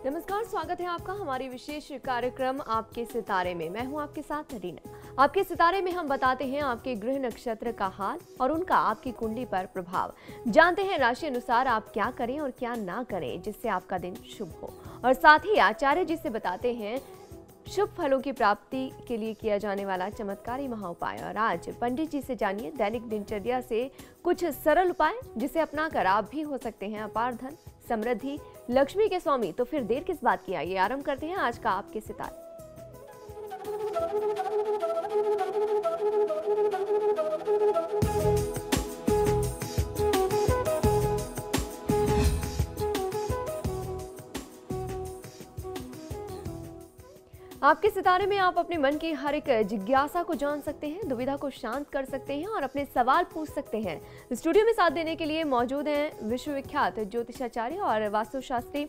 नमस्कार, स्वागत है आपका हमारी विशेष कार्यक्रम आपके सितारे में। मैं हूं आपके साथ रीना। आपके सितारे में हम बताते हैं आपके ग्रह नक्षत्र का हाल और उनका आपकी कुंडली पर प्रभाव। जानते हैं राशि अनुसार आप क्या करें और क्या ना करें जिससे आपका दिन शुभ हो। और साथ ही आचार्य जी से बताते हैं शुभ फलों की प्राप्ति के लिए किया जाने वाला चमत्कारी महाउपाय। और आज पंडित जी से जानिए दैनिक दिनचर्या से कुछ सरल उपाय जिसे अपनाकर आप भी हो सकते हैं अपार धन, समृद्धि, लक्ष्मी के स्वामी। तो फिर देर किस बात की, आइए आरंभ करते हैं आज का आपके सितारे। आपके सितारे में आप अपने मन की हर एक जिज्ञासा को जान सकते हैं, दुविधा को शांत कर सकते हैं और अपने सवाल पूछ सकते हैं। स्टूडियो में साथ देने के लिए मौजूद हैं विश्वविख्यात ज्योतिषाचार्य और वास्तुशास्त्री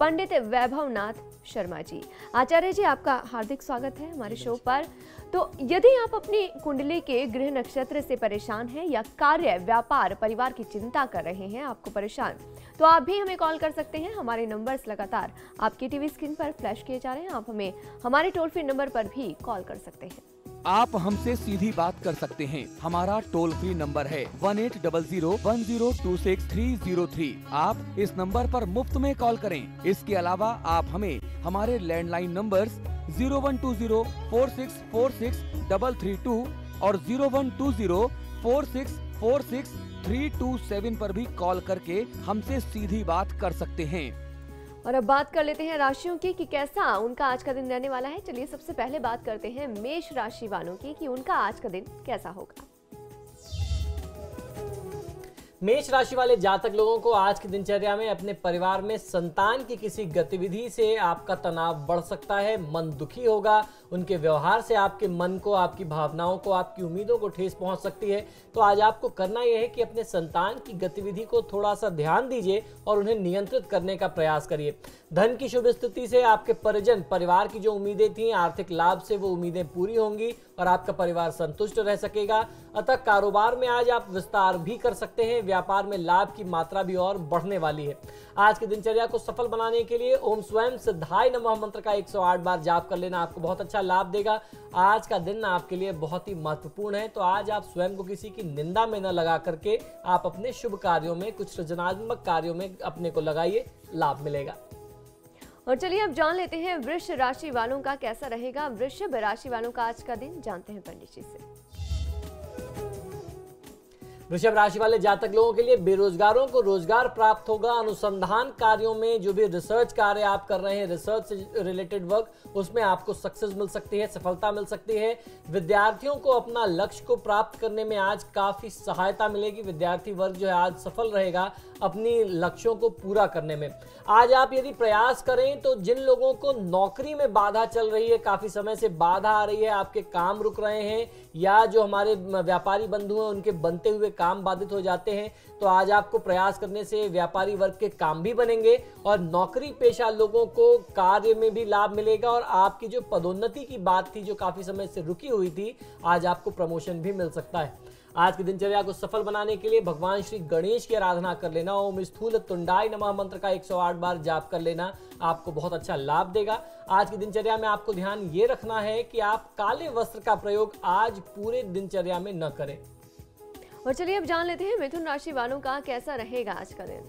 पंडित वैभवनाथ शर्मा जी। आचार्य जी, आपका हार्दिक स्वागत है हमारे शो पर। तो यदि आप अपनी कुंडली के गृह नक्षत्र से परेशान हैं या कार्य, व्यापार, परिवार की चिंता कर रहे हैं, आपको परेशान, तो आप भी हमें कॉल कर सकते हैं। हमारे नंबर्स लगातार आपकी टीवी स्क्रीन पर फ्लैश किए जा रहे हैं। आप हमें हमारे टोल फ्री नंबर पर भी कॉल कर सकते हैं। आप हमसे सीधी बात कर सकते हैं। हमारा टोल फ्री नंबर है 180010263003। आप इस नंबर पर मुफ्त में कॉल करें। इसके अलावा आप हमें हमारे लैंडलाइन नंबर्स 012046463332 और 012046463327 पर भी कॉल करके हमसे सीधी बात कर सकते हैं। और अब बात कर लेते हैं राशियों की कि कैसा उनका आज का दिन रहने वाला है। चलिए सबसे पहले बात करते हैं मेष राशि वालों की कि उनका आज का दिन कैसा होगा। मेष राशि वाले जातक लोगों को आज की दिनचर्या में अपने परिवार में संतान की किसी गतिविधि से आपका तनाव बढ़ सकता है, मन दुखी होगा, उनके व्यवहार से आपके मन को, आपकी भावनाओं को, आपकी उम्मीदों को ठेस पहुंच सकती है। तो आज आपको करना यह है कि अपने संतान की गतिविधि को थोड़ा सा ध्यान दीजिए और उन्हें नियंत्रित करने का प्रयास करिए। धन की शुभ स्थिति से आपके परिजन, परिवार की जो उम्मीदें थी, आर्थिक लाभ से वो उम्मीदें पूरी होंगी और आपका परिवार संतुष्ट रह सकेगा। अतः कारोबार में आज आप विस्तार भी कर सकते हैं। व्यापार में लाभ की मात्रा भी और बढ़ने वाली है। आज की दिनचर्या को सफल बनाने के लिए ओम स्वयं सिद्धाय नमः मंत्र का 108 बार जाप कर लेना आपको बहुत अच्छा लाभ देगा। आज का दिन आपके लिए बहुत ही महत्वपूर्ण है। तो आज आप स्वयं को किसी की निंदा में न लगा करके आप अपने शुभ कार्यों में, कुछ सृजनात्मक कार्यों में अपने को लगाइए, लाभ मिलेगा। और चलिए अब जान लेते हैं वृष राशि वालों का कैसा रहेगा। वृषभ राशि वालों का आज का दिन जानते हैं पंडित जी से। वृषभ राशि वाले जातक लोगों के लिए बेरोजगारों को रोजगार प्राप्त होगा। अनुसंधान कार्यों में जो भी रिसर्च कार्य आप कर रहे हैं, रिसर्च से रिलेटेड वर्क, उसमें आपको सक्सेस मिल सकती है, सफलता मिल सकती है। विद्यार्थियों को अपना लक्ष्य को प्राप्त करने में आज काफी सहायता मिलेगी। विद्यार्थी वर्ग जो है आज सफल रहेगा अपनी लक्ष्यों को पूरा करने में। आज आप यदि प्रयास करें तो जिन लोगों को नौकरी में बाधा चल रही है, काफी समय से बाधा आ रही है, आपके काम रुक रहे हैं या जो हमारे व्यापारी बंधु हैं उनके बनते हुए काम बाधित हो जाते हैं, तो आज आपको प्रयास करने से व्यापारी वर्ग के काम भी बनेंगे और नौकरी पेशा लोगों को कार्य में भी लाभ मिलेगा। और आपकी जो पदोन्नति की बात थी, जो काफी समय से रुकी हुई थी, आज आपको प्रमोशन भी मिल सकता है। आज की दिनचर्या को सफल बनाने के लिए भगवान श्री गणेश की आराधना कर लेना, ओम स्थूल तुंडाय नमः मंत्र का 108 बार जाप कर लेना आपको बहुत अच्छा लाभ देगा। आज की दिनचर्या में आपको ध्यान ये रखना है कि आप काले वस्त्र का प्रयोग आज पूरे दिनचर्या में न करें। और चलिए अब जान लेते हैं मिथुन राशि वालों का कैसा रहेगा आज का दिन।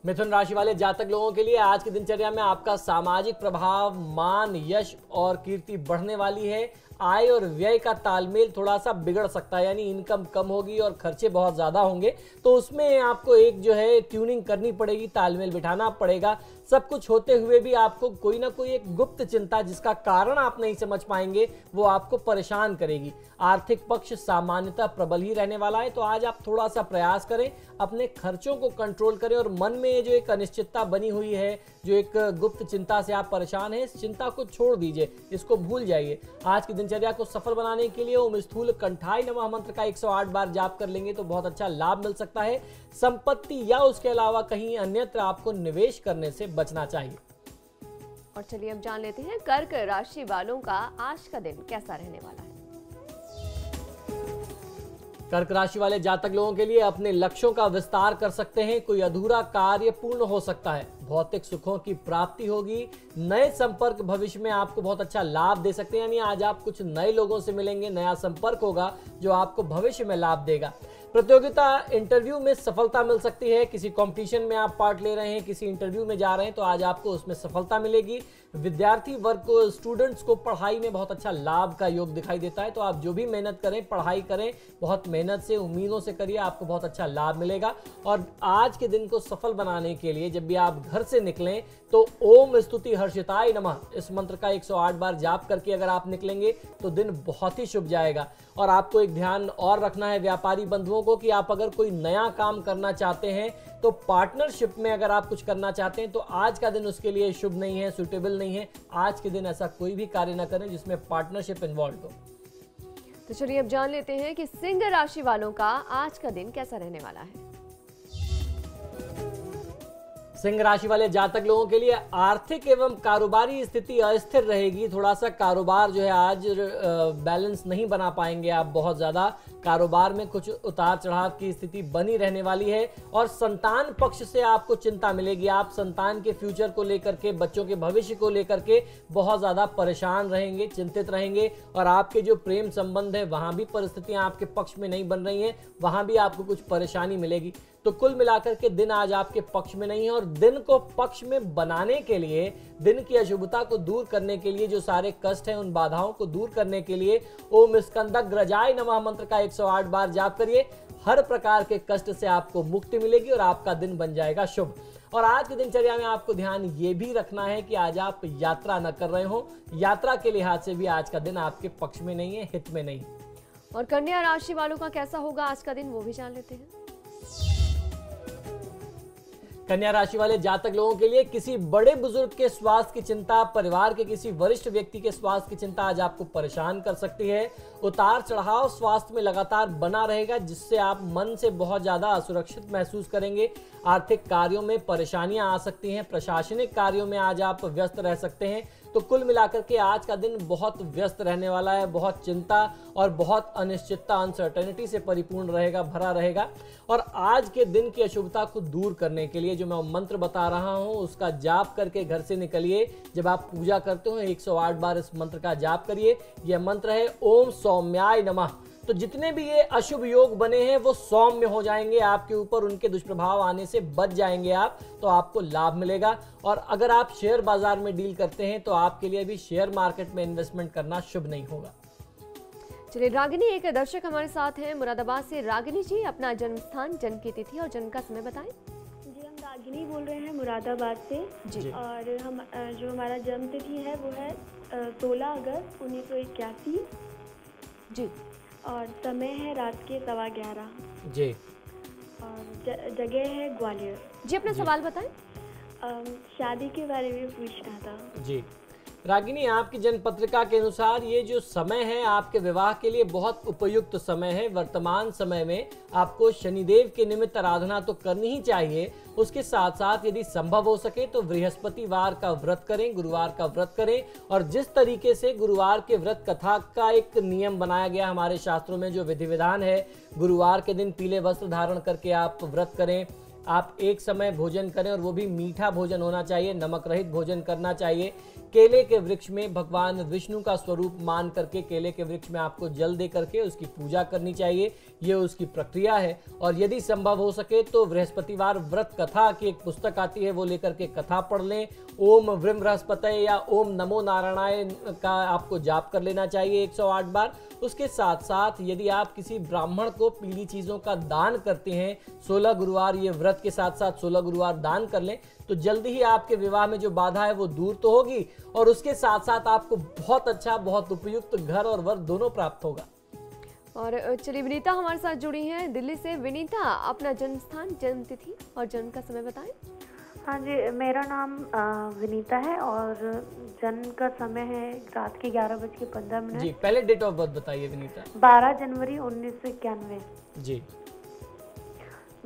मिथुन राशि वाले जातक लोगों के लिए आज की दिनचर्या में आपका सामाजिक प्रभाव, मान, यश और कीर्ति बढ़ने वाली है। आय और व्यय का तालमेल थोड़ा सा बिगड़ सकता है, यानी इनकम कम होगी और खर्चे बहुत ज्यादा होंगे, तो उसमें आपको एक जो है ट्यूनिंग करनी पड़ेगी, तालमेल बिठाना पड़ेगा। सब कुछ होते हुए भी आपको कोई ना कोई एक गुप्त चिंता, जिसका कारण आप नहीं समझ पाएंगे, वो आपको परेशान करेगी। आर्थिक पक्ष सामान्यतः प्रबल ही रहने वाला है। तो आज आप थोड़ा सा प्रयास करें, अपने खर्चों को कंट्रोल करें और मन में जो एक अनिश्चितता बनी हुई है, जो एक गुप्त चिंता से आप परेशान हैं, इस चिंता को छोड़ दीजिए, इसको भूल जाइए। आज की दिनचर्या को सफल बनाने के लिए ओम स्थूल कंठाय नमः मंत्र का 108 बार जाप कर लेंगे तो बहुत अच्छा लाभ मिल सकता है। संपत्ति या उसके अलावा कहीं अन्यत्र आपको निवेश करने से बचना चाहिए। और चलिए अब जान लेते हैं कर्क राशि वालों का आज का दिन कैसा रहने वाला है। कर्क राशि वाले जातक लोगों के लिए अपने लक्ष्यों का विस्तार कर सकते हैं। कोई अधूरा कार्य पूर्ण हो सकता है। भौतिक सुखों की प्राप्ति होगी। नए संपर्क भविष्य में आपको बहुत अच्छा लाभ दे सकते हैं, यानी आज आप कुछ नए लोगों से मिलेंगे, नया संपर्क होगा जो आपको भविष्य में लाभ देगा। प्रतियोगिता इंटरव्यू में सफलता मिल सकती है। किसी कंपटीशन में आप पार्ट ले रहे हैं, किसी इंटरव्यू में जा रहे हैं, तो आज आपको उसमें सफलता मिलेगी। विद्यार्थी वर्ग को, स्टूडेंट्स को पढ़ाई में बहुत अच्छा लाभ का योग दिखाई देता है। तो आप जो भी मेहनत करें, पढ़ाई करें, बहुत मेहनत से, उम्मीदों से करिए, आपको बहुत अच्छा लाभ मिलेगा। और आज के दिन को सफल बनाने के लिए जब भी आप घर से निकलें तो ओम स्तुति हर्षिताय नमः इस मंत्र का 108 बार जाप करके अगर आप निकलेंगे तो दिन बहुत ही शुभ जाएगा। और आपको एक ध्यान और रखना है व्यापारी बंधुओं को कि आप अगर कोई नया काम करना चाहते हैं तो पार्टनरशिप में अगर आप कुछ करना चाहते हैं तो आज का दिन उसके लिए शुभ नहीं है, सुटेबल नहीं है। आज के दिन ऐसा कोई भी कार्य ना करें जिसमें पार्टनरशिप इन्वॉल्व हो। तो चलिए अब जान लेते हैं कि सिंह राशि वालों का आज का दिन कैसा रहने वाला है। सिंह राशि वाले जातक लोगों के लिए आर्थिक एवं कारोबारी स्थिति अस्थिर रहेगी। थोड़ा सा कारोबार जो है आज बैलेंस नहीं बना पाएंगे आप। बहुत ज्यादा कारोबार में कुछ उतार चढ़ाव की स्थिति बनी रहने वाली है। और संतान पक्ष से आपको चिंता मिलेगी। आप संतान के फ्यूचर को लेकर के, बच्चों के भविष्य को लेकर के बहुत ज्यादा परेशान रहेंगे, चिंतित रहेंगे। और आपके जो प्रेम संबंध है वहां भी परिस्थितियां आपके पक्ष में नहीं बन रही हैं, वहां भी आपको कुछ परेशानी मिलेगी। तो कुल मिलाकर के दिन आज आपके पक्ष में नहीं है। और दिन को पक्ष में बनाने के लिए, दिन की अशुभता को दूर करने के लिए, जो सारे कष्ट हैं उन बाधाओं को दूर करने के लिए ओम स्कंदग्रजाय नमः मंत्र का 108 बार जाप करिए। हर प्रकार के कष्ट से आपको मुक्ति मिलेगी और आपका दिन बन जाएगा शुभ। और आज की दिनचर्या में आपको ध्यान ये भी रखना है कि आज आप यात्रा न कर रहे हो। यात्रा के लिहाज से भी आज का दिन आपके पक्ष में नहीं है, हित में नहीं। और कन्या राशि वालों का कैसा होगा आज का दिन, वो भी जान लेते हैं। कन्या राशि वाले जातक लोगों के लिए किसी बड़े बुजुर्ग के स्वास्थ्य की चिंता, परिवार के किसी वरिष्ठ व्यक्ति के स्वास्थ्य की चिंता आज आपको परेशान कर सकती है। उतार चढ़ाव स्वास्थ्य में लगातार बना रहेगा जिससे आप मन से बहुत ज्यादा असुरक्षित महसूस करेंगे। आर्थिक कार्यों में परेशानियां आ सकती हैं। प्रशासनिक कार्यों में आज आप व्यस्त रह सकते हैं। तो कुल मिलाकर के आज का दिन बहुत व्यस्त रहने वाला है। बहुत चिंता और बहुत अनिश्चितता, अनसर्टेनिटी से परिपूर्ण रहेगा, भरा रहेगा। और आज के दिन की अशुभता को दूर करने के लिए जो मैं मंत्र बता रहा हूं उसका जाप करके घर से निकलिए। जब आप पूजा करते हो 108 बार इस मंत्र का जाप करिए। यह मंत्र है ओम सौम्याय नमः। तो जितने भी ये अशुभ योग बने हैं वो सौम्य हो जाएंगे आपके ऊपर, उनके दुष्प्रभाव आने से बच जाएंगे आप, तो आपको लाभ मिलेगा। और अगर आप शेयर बाजार में डील करते हैं तो आपके लिए भी शेयर मार्केट में इन्वेस्टमेंट करना शुभ नहीं होगा। चलिए रागिनी, एक दर्शक हमारे साथ हैं मुरादाबाद से। रागिनी जी, अपना जन्म स्थान, जन्म की तिथि और जन्म का समय बताएं। जी, हम रागिनी बोल रहे हैं मुरादाबाद से जी। और हम जो हमारा जन्म तिथि है वो है 16 अगस्त 1981 जी। और समय है रात के 11:15 जी। और जगह है ग्वालियर जी। अपना सवाल बताएं। शादी के बारे में पूछना था। जी रागिनी, आपकी जन्म पत्रिका के अनुसार ये जो समय है आपके विवाह के लिए बहुत उपयुक्त समय है। वर्तमान समय में आपको शनिदेव के निमित्त आराधना तो करनी ही चाहिए। उसके साथ साथ यदि संभव हो सके तो बृहस्पतिवार का व्रत करें, गुरुवार का व्रत करें। और जिस तरीके से गुरुवार के व्रत कथा का एक नियम बनाया गया हमारे शास्त्रों में, जो विधि विधान है, गुरुवार के दिन पीले वस्त्र धारण करके आप व्रत करें। आप एक समय भोजन करें और वो भी मीठा भोजन होना चाहिए, नमक रहित भोजन करना चाहिए। केले के वृक्ष में भगवान विष्णु का स्वरूप मान करके केले के वृक्ष में आपको जल दे करके उसकी पूजा करनी चाहिए। ये उसकी प्रक्रिया है। और यदि संभव हो सके तो बृहस्पतिवार व्रत कथा की एक पुस्तक आती है, वो लेकर के कथा पढ़ लें। ओम व्रीम बृहस्पतये या ओम नमो नारायणाय का आपको जाप कर लेना चाहिए 108 बार। उसके साथ साथ यदि आप किसी ब्राह्मण को पीली चीजों का दान करते हैं, 16 गुरुवार ये व्रत के साथ साथ 16 गुरुवार दान कर लें, तो जल्दी ही आपके विवाह में जो बाधा है वो दूर तो होगी और उसके साथ साथ आपको बहुत अच्छा, बहुत उपयुक्त घर और वर दोनों प्राप्त होगा। और चलिए विनीता हमारे साथ जुड़ी हैं दिल्ली से। विनीता, अपना जन्म स्थान, जन्म तिथि और जन्म का समय बताएं। हाँ जी, मेरा नाम विनीता है और जन्म का समय है रात के 11:15। जी, पहले डेट ऑफ बर्थ बताइए विनीता। 12 जनवरी 1991। जी।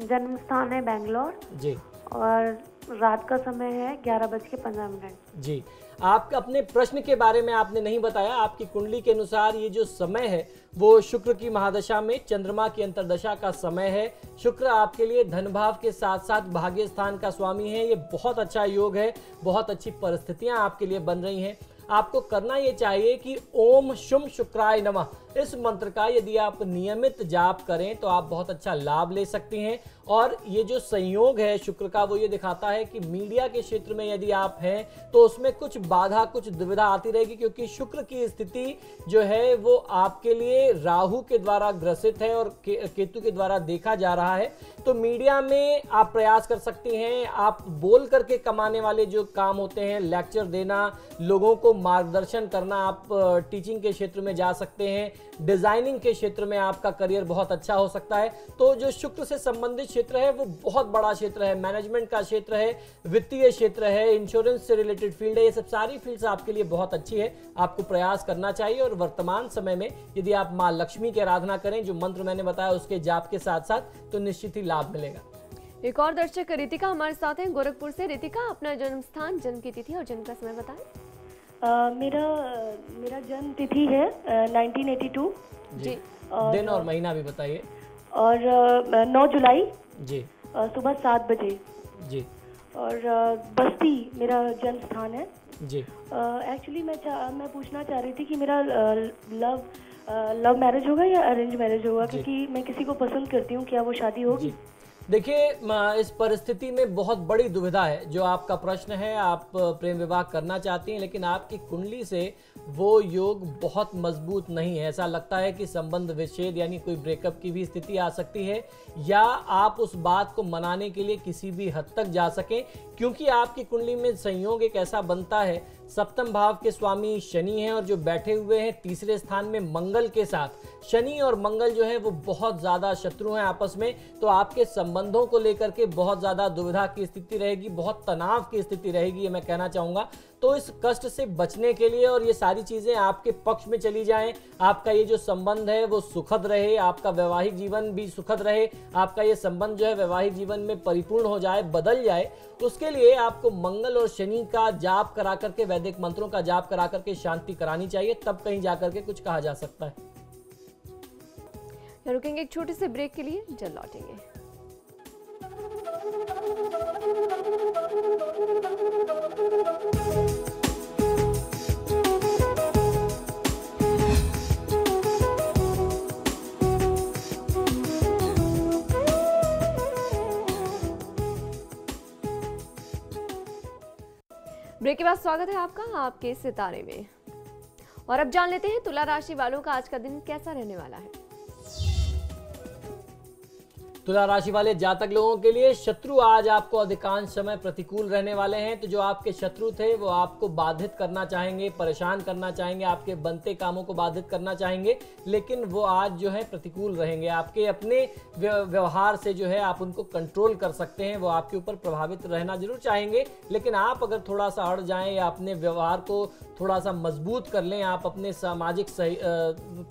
जन्म स्थान है बेंगलोर। जी। और रात का समय है 11:15। जी, आप अपने प्रश्न के बारे में आपने नहीं बताया। आपकी कुंडली के अनुसार ये जो समय है वो शुक्र की महादशा में चंद्रमा की अंतर्दशा का समय है। शुक्र आपके लिए धन भाव के साथ साथ भाग्य स्थान का स्वामी है। ये बहुत अच्छा योग है, बहुत अच्छी परिस्थितियां आपके लिए बन रही हैं। आपको करना ये चाहिए कि ओम शुम शुक्राय नमः इस मंत्र का यदि आप नियमित जाप करें तो आप बहुत अच्छा लाभ ले सकती हैं। और ये जो संयोग है शुक्र का वो ये दिखाता है कि मीडिया के क्षेत्र में यदि आप हैं तो उसमें कुछ बाधा, कुछ दुविधा आती रहेगी, क्योंकि शुक्र की स्थिति जो है वो आपके लिए राहु के द्वारा ग्रसित है और केतु के द्वारा देखा जा रहा है। तो मीडिया में आप प्रयास कर सकती हैं। आप बोल करके कमाने वाले जो काम होते हैं, लेक्चर देना, लोगों को मार्गदर्शन करना, आप टीचिंग के क्षेत्र में जा सकते हैं। डिजाइनिंग के क्षेत्र में आपका करियर बहुत अच्छा हो सकता है। तो जो शुक्र से संबंधित क्षेत्र है वो बहुत बड़ा क्षेत्र है, मैनेजमेंट का क्षेत्र है, वित्तीय क्षेत्र है, इंश्योरेंस से रिलेटेड फील्ड है। ये सब सारी फील्ड्स आपके लिए बहुत अच्छी है। आपको प्रयास करना चाहिए और वर्तमान समय में यदि आप माँ लक्ष्मी की आराधना करें, जो मंत्र मैंने बताया उसके जाप के साथ साथ, तो निश्चित ही लाभ मिलेगा। एक और दर्शक रितिका हमारे साथ हैं गोरखपुर से। रितिका, अपना जन्म स्थान, जन्म की तिथि और जन्म का समय बताएं। मेरा जन्म तिथि है 1982 जी। दिन और महीना भी बताइए। और 9 जुलाई जी सुबह 7 बजे जी। और बस्ती मेरा जन्म स्थान है जी। एक्चुअली मैं पूछना चाह रही थी कि मेरा लव मैरिज होगा या अरेंज मैरिज होगा, क्योंकि मैं किसी को पसंद करती हूँ, क्या वो शादी होगी? देखिए, इस परिस्थिति में बहुत बड़ी दुविधा है। जो आपका प्रश्न है, आप प्रेम विवाह करना चाहती हैं, लेकिन आपकी कुंडली से वो योग बहुत मजबूत नहीं है। ऐसा लगता है कि संबंध विच्छेद यानी कोई ब्रेकअप की भी स्थिति आ सकती है, या आप उस बात को मनाने के लिए किसी भी हद तक जा सकें, क्योंकि आपकी कुंडली में संयोग एक ऐसा बनता है, सप्तम भाव के स्वामी शनि हैं और जो बैठे हुए हैं तीसरे स्थान में मंगल के साथ। शनि और मंगल जो है वो बहुत ज़्यादा शत्रु हैं आपस में। तो आपके संबंधों को लेकर के बहुत ज़्यादा दुविधा की स्थिति रहेगी, बहुत तनाव की स्थिति रहेगी, ये मैं कहना चाहूँगा। तो इस कष्ट से बचने के लिए और ये सारी चीज़ें आपके पक्ष में चली जाएं, आपका ये जो संबंध है वो सुखद रहे, आपका वैवाहिक जीवन भी सुखद रहे, आपका ये संबंध जो है वैवाहिक जीवन में परिपूर्ण हो जाए, बदल जाए, उसके लिए आपको मंगल और शनि का जाप करा करके, वैदिक मंत्रों का जाप करा करके शांति करानी चाहिए, तब कहीं जाकर के कुछ कहा जा सकता है। रुकेंगे एक छोटे से ब्रेक के लिए, जल्द लौटेंगे। ब्रेक के बाद स्वागत है आपका आपके सितारे में। और अब जान लेते हैं तुला राशि वालों का आज का दिन कैसा रहने वाला है। तुला राशि वाले जातक लोगों के लिए शत्रु आज आपको अधिकांश समय प्रतिकूल रहने वाले हैं। तो जो आपके शत्रु थे वो आपको बाधित करना चाहेंगे, परेशान करना चाहेंगे, आपके बनते कामों को बाधित करना चाहेंगे, लेकिन वो आज जो है प्रतिकूल रहेंगे। आपके अपने व्यवहार से जो है आप उनको कंट्रोल कर सकते हैं। वो आपके ऊपर प्रभावित रहना जरूर चाहेंगे, लेकिन आप अगर थोड़ा सा अड़ जाएं या अपने व्यवहार को थोड़ा सा मजबूत कर लें, आप अपने सामाजिक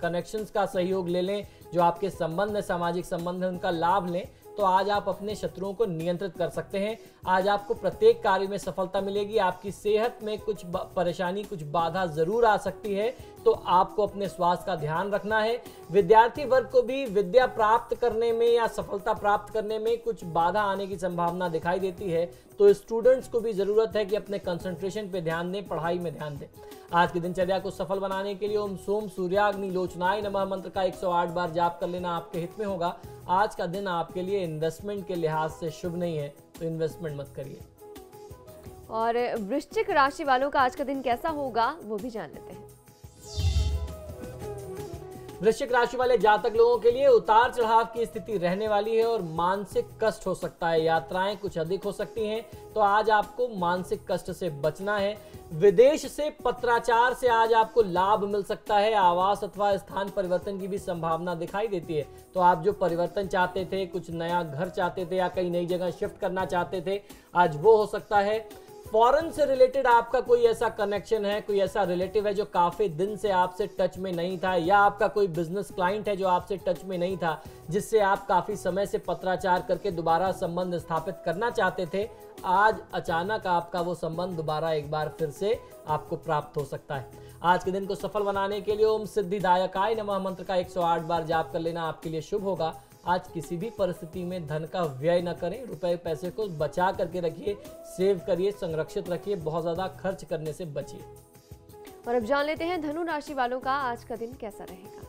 कनेक्शंस का सहयोग ले लें, जो आपके संबंध है, सामाजिक संबंध है, उनका लाभ लें, तो आज आप अपने शत्रुओं को नियंत्रित कर सकते हैं। आज आपको प्रत्येक कार्य में सफलता मिलेगी। आपकी सेहत में कुछ परेशानी, कुछ बाधा जरूर आ सकती है, तो आपको अपने स्वास्थ्य का ध्यान रखना है। विद्यार्थी वर्ग को भी विद्या प्राप्त करने में या सफलता प्राप्त करने में कुछ बाधा आने की संभावना दिखाई देती है, तो स्टूडेंट्स को भी जरूरत है कि अपने कंसंट्रेशन पे ध्यान दें, पढ़ाई में ध्यान दें। आज की दिनचर्या को सफल बनाने के लिए ओम सोम सूर्याग्नि लोचनाय नमः मंत्र का 108 बार जाप कर लेना आपके हित में होगा। आज का दिन आपके लिए इन्वेस्टमेंट के लिहाज से शुभ नहीं है, तो इन्वेस्टमेंट मत करिए। और वृश्चिक राशि वालों का आज का दिन कैसा होगा वो भी जान लेते हैं। वृश्चिक राशि वाले जातक लोगों के लिए उतार चढ़ाव की स्थिति रहने वाली है और मानसिक कष्ट हो सकता है। यात्राएं कुछ अधिक हो सकती हैं, तो आज आपको मानसिक कष्ट से बचना है। विदेश से पत्राचार से आज आपको लाभ मिल सकता है। आवास अथवा स्थान परिवर्तन की भी संभावना दिखाई देती है। तो आप जो परिवर्तन चाहते थे, कुछ नया घर चाहते थे या कहीं नई जगह शिफ्ट करना चाहते थे, आज वो हो सकता है। फॉरेन से रिलेटेड आपका कोई ऐसा कनेक्शन है, कोई ऐसा रिलेटिव है जो काफी दिन से आपसे टच में नहीं था, या आपका कोई बिजनेस क्लाइंट है जो आपसे टच में नहीं था, जिससे आप काफी समय से पत्राचार करके दोबारा संबंध स्थापित करना चाहते थे, आज अचानक आपका वो संबंध दोबारा एक बार फिर से आपको प्राप्त हो सकता है। आज के दिन को सफल बनाने के लिए ओम सिद्धिदायकाय नमः मंत्र का 108 बार जाप कर लेना आपके लिए शुभ होगा। आज किसी भी परिस्थिति में धन का व्यय न करें, रुपए पैसे को बचा करके रखिए, सेव करिए, संरक्षित रखिए, बहुत ज्यादा खर्च करने से बचिए। और अब जान लेते हैं धनु राशि वालों का आज का दिन कैसा रहेगा।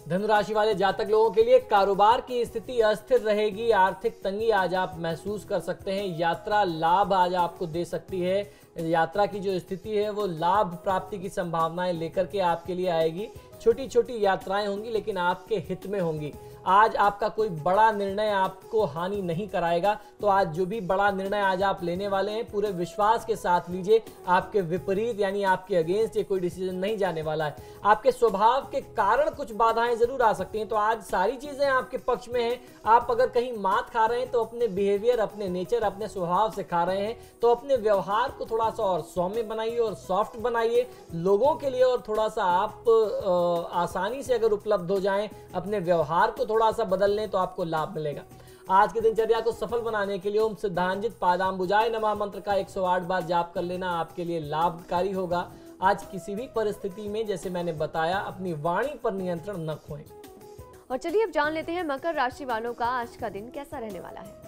धनु राशि वाले जातक लोगों के लिए कारोबार की स्थिति अस्थिर रहेगी, आर्थिक तंगी आज आप महसूस कर सकते हैं, यात्रा लाभ आज आपको दे सकती है। यात्रा की जो स्थिति है वो लाभ प्राप्ति की संभावनाएं लेकर के आपके लिए आएगी। छोटी छोटी यात्राएं होंगी लेकिन आपके हित में होंगी। आज आपका कोई बड़ा निर्णय आपको हानि नहीं कराएगा, तो आज जो भी बड़ा निर्णय आज आप लेने वाले हैं पूरे विश्वास के साथ लीजिए। आपके विपरीत यानी आपके अगेंस्ट ये कोई डिसीजन नहीं जाने वाला है। आपके स्वभाव के कारण कुछ बाधाएं जरूर आ सकती हैं, तो आज सारी चीजें आपके पक्ष में हैं। आप अगर कहीं मात खा रहे हैं तो अपने बिहेवियर, अपने नेचर, अपने स्वभाव से खा रहे हैं, तो अपने व्यवहार को थोड़ा सा और सौम्य बनाइए और सॉफ्ट बनाइए लोगों के लिए, और थोड़ा सा आप आसानी से अगर उपलब्ध हो जाएं, अपने व्यवहार को थोड़ा सा बदल लें तो आपको लाभ मिलेगा। आज की दिनचर्या को सफल बनाने के लिए ओम सिद्धांजित पादांबुजाय नमः मंत्र का 108 बार जाप कर लेना आपके लिए लाभकारी होगा। आज किसी भी परिस्थिति में, जैसे मैंने बताया, अपनी वाणी पर नियंत्रण न खोएं। और चलिए अब जान लेते हैं मकर राशि वालों का आज का दिन कैसा रहने वाला है।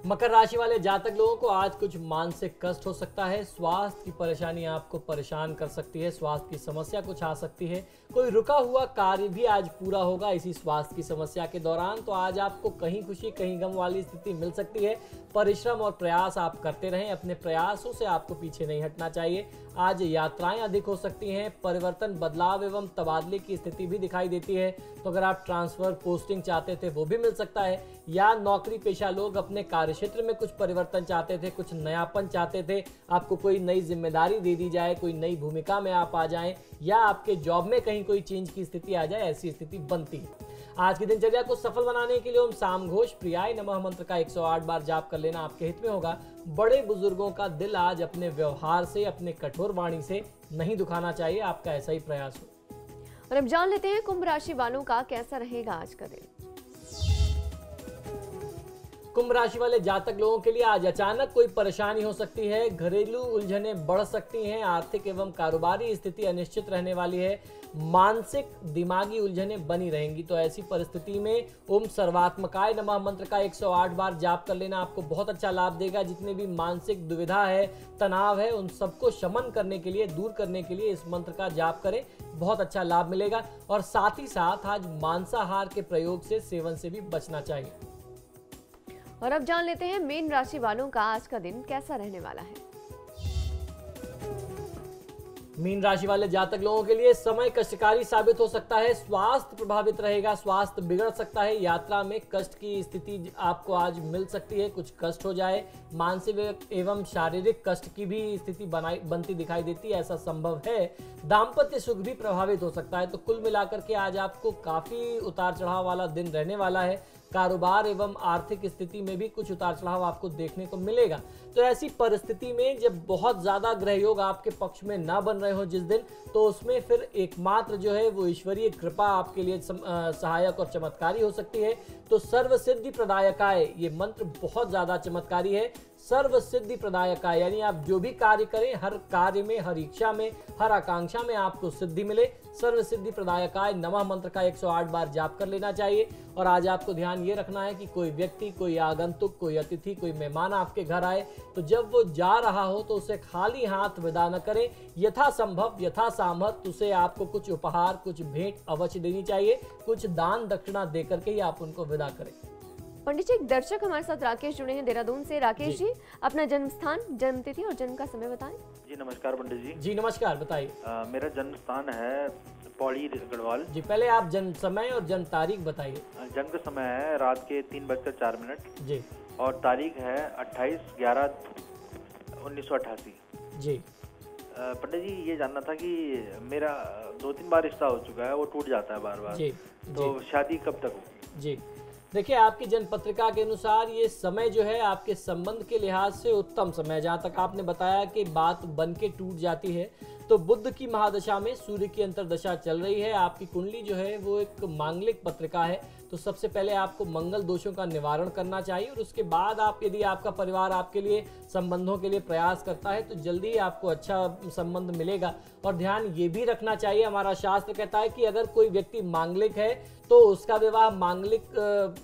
मकर राशि वाले जातक लोगों को आज कुछ मानसिक कष्ट हो सकता है। स्वास्थ्य की परेशानी आपको परेशान कर सकती है, स्वास्थ्य की समस्या कुछ आ सकती है। कोई रुका हुआ कार्य भी आज पूरा होगा इसी स्वास्थ्य की समस्या के दौरान, तो आज आपको कहीं खुशी कहीं गम वाली स्थिति मिल सकती है। परिश्रम और प्रयास आप करते रहें, अपने प्रयासों से आपको पीछे नहीं हटना चाहिए। आज यात्राएं अधिक हो सकती हैं, परिवर्तन, बदलाव एवं तबादले की स्थिति भी दिखाई देती है। तो अगर आप ट्रांसफर, पोस्टिंग चाहते थे वो भी मिल सकता है, या नौकरी पेशा लोग अपने कार्य क्षेत्र में कुछ परिवर्तन चाहते थे, कुछ नयापन चाहते थे, आपको कोई नई जिम्मेदारी दे दी जाए, कोई नई भूमिका में आप आ जाएं, या आपके जॉब में कहीं कोई चेंज की स्थिति आ जाए, ऐसी स्थिति बनती है। आज की दिनचर्या को सफल बनाने के लिए ओम सामघोष प्रियाय नमः मंत्र का 108 बार जाप कर लेना आपके हित में होगा। बड़े बुजुर्गों का दिल आज अपने व्यवहार से, अपने कठोर वाणी से नहीं दुखाना चाहिए, आपका ऐसा ही प्रयास हो। और अब जान लेते हैं कुंभ राशि वालों का कैसा रहेगा आज का दिन। कुंभ राशि वाले जातक लोगों के लिए आज अचानक कोई परेशानी हो सकती है, घरेलू उलझने बढ़ सकती हैं, आर्थिक एवं कारोबारी स्थिति अनिश्चित रहने वाली है, मानसिक दिमागी उलझने बनी रहेंगी। तो ऐसी परिस्थिति में ओम सर्वात्मकाय नमः मंत्र का 108 बार जाप कर लेना आपको बहुत अच्छा लाभ देगा। जितने भी मानसिक दुविधा है, तनाव है, उन सबको शमन करने के लिए, दूर करने के लिए इस मंत्र का जाप करें, बहुत अच्छा लाभ मिलेगा। और साथ ही साथ आज मांसाहार के प्रयोग से, सेवन से भी बचना चाहिए। और अब जान लेते हैं मीन राशि वालों का आज का दिन कैसा रहने वाला है। मीन राशि वाले जातक लोगों के लिए समय कष्टकारी साबित हो सकता है, स्वास्थ्य प्रभावित रहेगा, स्वास्थ्य बिगड़ सकता है, यात्रा में कष्ट की स्थिति आपको आज मिल सकती है, कुछ कष्ट हो जाए, मानसिक एवं शारीरिक कष्ट की भी स्थिति बनती दिखाई देती है, ऐसा संभव है। दाम्पत्य सुख भी प्रभावित हो सकता है। तो कुल मिलाकर के आज आपको काफी उतार चढ़ाव वाला दिन रहने वाला है। कारोबार एवं आर्थिक स्थिति में भी कुछ उतार चढ़ाव आपको देखने को मिलेगा। तो ऐसी परिस्थिति में जब बहुत ज्यादा ग्रह योग आपके पक्ष में ना बन रहे हो जिस दिन, तो उसमें फिर एकमात्र जो है वो ईश्वरीय कृपा आपके लिए सहायक और चमत्कारी हो सकती है। तो सर्व सिद्धि प्रदायकाय, ये मंत्र बहुत ज्यादा चमत्कारी है। सर्व सिद्धि प्रदायकाय यानी आप जो भी कार्य करें, हर कार्य में, हर इच्छा में, हर आकांक्षा में आपको सिद्धि मिले। सर्व सिद्धि प्रदायकाय नमः मंत्र का 108 बार जाप कर लेना चाहिए। और आज आपको ध्यान ये रखना है कि कोई व्यक्ति, कोई आगंतुक, कोई अतिथि, कोई मेहमान आपके घर आए तो जब वो जा रहा हो तो उसे खाली हाथ विदा न करें। यथा संभव, यथा सामर्थ्य उसे आपको कुछ उपहार, कुछ भेंट अवश्य देनी चाहिए, कुछ दान दक्षिणा देकर के ही आप उनको विदा करें। पंडित जी, एक दर्शक हमारे साथ राकेश जुड़े हैं देहरादून से। राकेश जी, अपना जन्म स्थान, जन्म तिथि और जन्म का समय बताएं। जी नमस्कार पंडित जी। जी नमस्कार, बताइए। मेरा जन्म स्थान है पौड़ी गढ़वाल। जी, पहले आप जन्म समय और जन्म तारीख बताइए। जन्म का समय है रात के 3:04 जी, और तारीख है 28/11/1988। जी पंडित जी, ये जानना था कि मेरा 2-3 बार रिश्ता हो चुका है, वो टूट जाता है बार बार, जी, तो शादी कब तक होगी? जी, देखिए, आपकी जन्म पत्रिका के अनुसार ये समय जो है आपके संबंध के लिहाज से उत्तम समय है। जहां तक आपने बताया कि बात बन के टूट जाती है, तो बुध की महादशा में सूर्य की अंतर्दशा चल रही है। आपकी कुंडली जो है वो एक मांगलिक पत्रिका है, तो सबसे पहले आपको मंगल दोषों का निवारण करना चाहिए और उसके बाद आप, यदि आपका परिवार आपके लिए संबंधों के लिए प्रयास करता है तो जल्दी ही आपको अच्छा संबंध मिलेगा। और ध्यान ये भी रखना चाहिए, हमारा शास्त्र कहता है कि अगर कोई व्यक्ति मांगलिक है तो उसका विवाह मांगलिक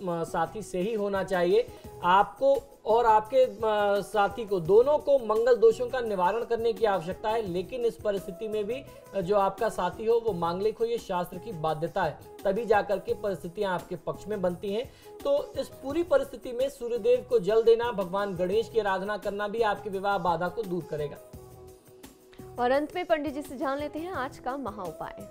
साथी से ही होना चाहिए। आपको और आपके साथी को, दोनों को मंगल दोषों का निवारण करने की आवश्यकता है, लेकिन इस परिस्थिति में भी जो आपका साथी हो वो मांगलिक हो, ये शास्त्र की बाध्यता है, तभी जाकर के परिस्थितियां आपके पक्ष में बनती हैं। तो इस पूरी परिस्थिति में सूर्यदेव को जल देना, भगवान गणेश की आराधना करना भी आपके विवाह बाधा को दूर करेगा। और अंत में पंडित जी से जान लेते हैं आज का महा उपाय।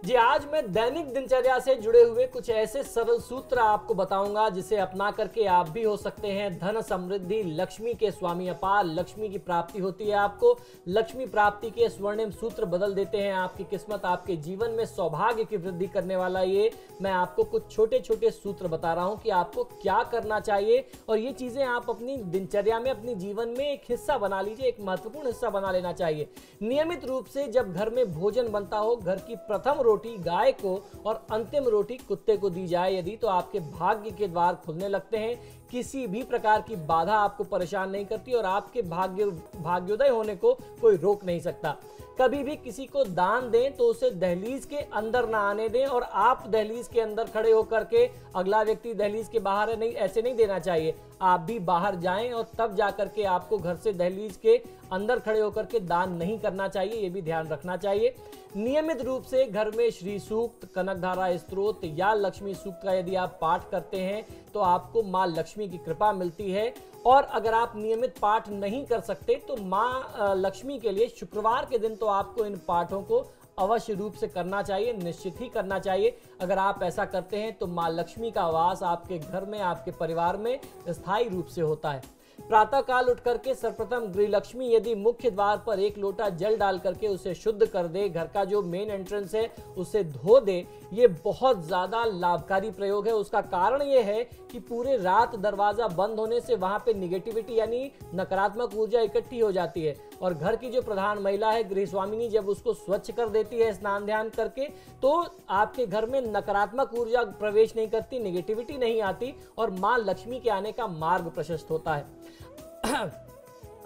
जी, आज मैं दैनिक दिनचर्या से जुड़े हुए कुछ ऐसे सरल सूत्र आपको बताऊंगा जिसे अपना करके आप भी हो सकते हैं धन समृद्धि, लक्ष्मी के स्वामी, अपार लक्ष्मी की प्राप्ति होती है। आपको लक्ष्मी प्राप्ति के स्वर्णिम सूत्र बदल देते हैं आपकी किस्मत, आपके जीवन में सौभाग्य की वृद्धि करने वाला ये मैं आपको कुछ छोटे छोटे सूत्र बता रहा हूं कि आपको क्या करना चाहिए। और ये चीजें आप अपनी दिनचर्या में, अपनी जीवन में एक हिस्सा बना लीजिए, एक महत्वपूर्ण हिस्सा बना लेना चाहिए। नियमित रूप से जब घर में भोजन बनता हो, घर की प्रथम रोटी गाय को और अंतिम रोटी कुत्ते को दी जाए यदि, तो आपके भाग्य के द्वार खुलने लगते हैं। किसी भी प्रकार की बाधा आपको परेशान नहीं करती और आपके भाग्योदय होने को कोई रोक नहीं सकता। कभी भी किसी को दान दें तो उसे दहलीज के अंदर ना आने दें, और आप दहलीज के अंदर खड़े होकर के अगला व्यक्ति दहलीज के बाहर है, नहीं, ऐसे नहीं देना चाहिए। आप भी बाहर जाएं और तब जाकर के आपको घर से दहलीज के अंदर खड़े होकर के दान नहीं करना चाहिए, ये भी ध्यान रखना चाहिए। नियमित रूप से घर में श्री सूक्त, कनकधारा स्तोत्र या लक्ष्मी सूक्त का यदि आप पाठ करते हैं तो आपको माँ लक्ष्मी की कृपा मिलती है। और अगर आप नियमित पाठ नहीं कर सकते तो माँ लक्ष्मी के लिए शुक्रवार के दिन तो आपको इन पाठों को अवश्य रूप से करना चाहिए, निश्चित ही करना चाहिए। अगर आप ऐसा करते हैं तो माँ लक्ष्मी का वास आपके घर में, आपके परिवार में स्थायी रूप से होता है। प्रातः काल उठ करके सर्वप्रथम गृह लक्ष्मी यदि मुख्य द्वार पर एक लोटा जल डाल करके उसे शुद्ध कर दे, घर का जो मेन एंट्रेंस है उसे धो दे, ये बहुत ज्यादा लाभकारी प्रयोग है। उसका कारण ये है कि पूरे रात दरवाजा बंद होने से वहां पे निगेटिविटी यानी नकारात्मक ऊर्जा इकट्ठी हो जाती है, और घर की जो प्रधान महिला है गृह स्वामिनी जब उसको स्वच्छ कर देती है स्नान ध्यान करके, तो आपके घर में नकारात्मक ऊर्जा प्रवेश नहीं करती, निगेटिविटी नहीं आती और मां लक्ष्मी के आने का मार्ग प्रशस्त होता है।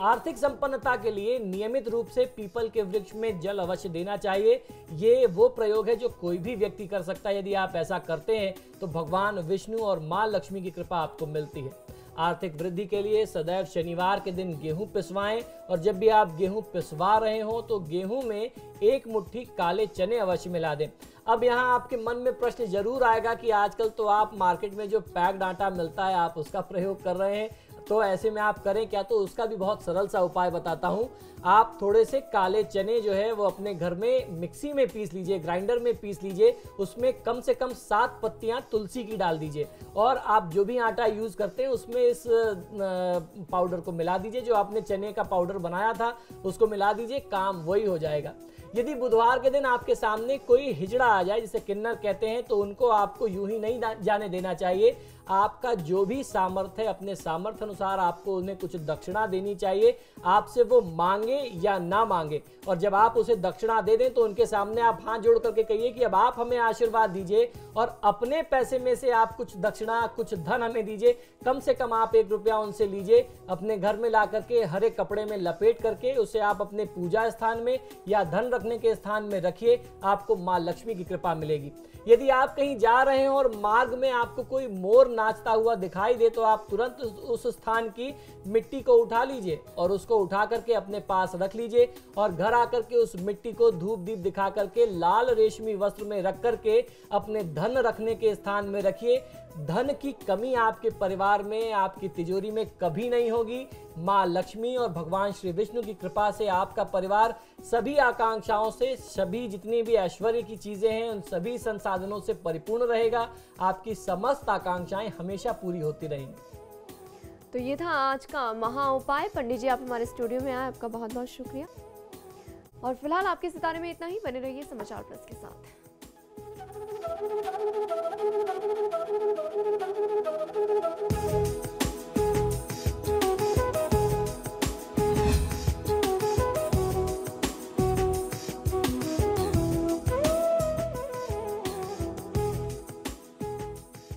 आर्थिक संपन्नता के लिए नियमित रूप से पीपल के वृक्ष में जल अवश्य देना चाहिए। ये वो प्रयोग है जो कोई भी व्यक्ति कर सकता है। यदि आप ऐसा करते हैं तो भगवान विष्णु और मां लक्ष्मी की कृपा आपको मिलती है। आर्थिक वृद्धि के लिए सदैव शनिवार के दिन गेहूं पिसवाएं, और जब भी आप गेहूं पिसवा रहे हो तो गेहूं में एक मुट्ठी काले चने अवश्य मिला दें। अब यहाँ आपके मन में प्रश्न जरूर आएगा कि आजकल तो आप मार्केट में जो पैक्ड आटा मिलता है आप उसका प्रयोग कर रहे हैं, तो ऐसे में आप करें क्या? तो उसका भी बहुत सरल सा उपाय बताता हूं। आप थोड़े से काले चने जो है वो अपने घर में मिक्सी में पीस लीजिए, ग्राइंडर में पीस लीजिए, उसमें कम से कम 7 पत्तियां तुलसी की डाल दीजिए, और आप जो भी आटा यूज करते हैं उसमें इस पाउडर को मिला दीजिए। जो आपने चने का पाउडर बनाया था उसको मिला दीजिए, काम वही हो जाएगा। यदि बुधवार के दिन आपके सामने कोई हिजड़ा आ जाए, जिसे किन्नर कहते हैं, तो उनको आपको यूं ही नहीं जाने देना चाहिए। आपका जो भी सामर्थ्य है, अपने सामर्थ्य अनुसार आपको उन्हें कुछ दक्षिणा देनी चाहिए, आपसे वो मांगे या ना मांगे। और जब आप उसे दक्षिणा दे दें तो उनके सामने आप हाथ जोड़ करके कहिए कि अब आप हमें आशीर्वाद दीजिए और अपने पैसे में से आप कुछ दक्षिणा, कुछ धन हमें दीजिए। कम से कम आप 1 रुपया उनसे लीजिए, अपने घर में ला करके हरे कपड़े में लपेट करके उसे आप अपने पूजा स्थान में या धन रखने के स्थान में रखिए, आपको माँ लक्ष्मी की कृपा मिलेगी। यदि आप कहीं जा रहे हैं और मार्ग में आपको कोई मोर नाचता हुआ दिखाई दे तो आप तुरंत उस स्थान की मिट्टी को उठा लीजिए और उसको उठा करके अपने पास रख लीजिए, और घर आकर के उस मिट्टी को धूप दीप दिखा करके लाल रेशमी वस्त्र में रख करके अपने धन रखने के स्थान में रखिए। धन की कमी आपके परिवार में, आपकी तिजोरी में कभी नहीं होगी। माँ लक्ष्मी और भगवान श्री विष्णु की कृपा से आपका परिवार सभी आकांक्षाओं से, सभी जितनी भी ऐश्वर्य की चीजें हैं उन सभी संसाधनों से परिपूर्ण रहेगा। आपकी समस्त आकांक्षाएं हमेशा पूरी होती रहेंगी। तो ये था आज का महा उपाय। पंडित जी, आप हमारे स्टूडियो में आए, आपका बहुत बहुत शुक्रिया। और फिलहाल आपके सितारे में इतना ही। बने रहिए समाचार प्लस के साथ।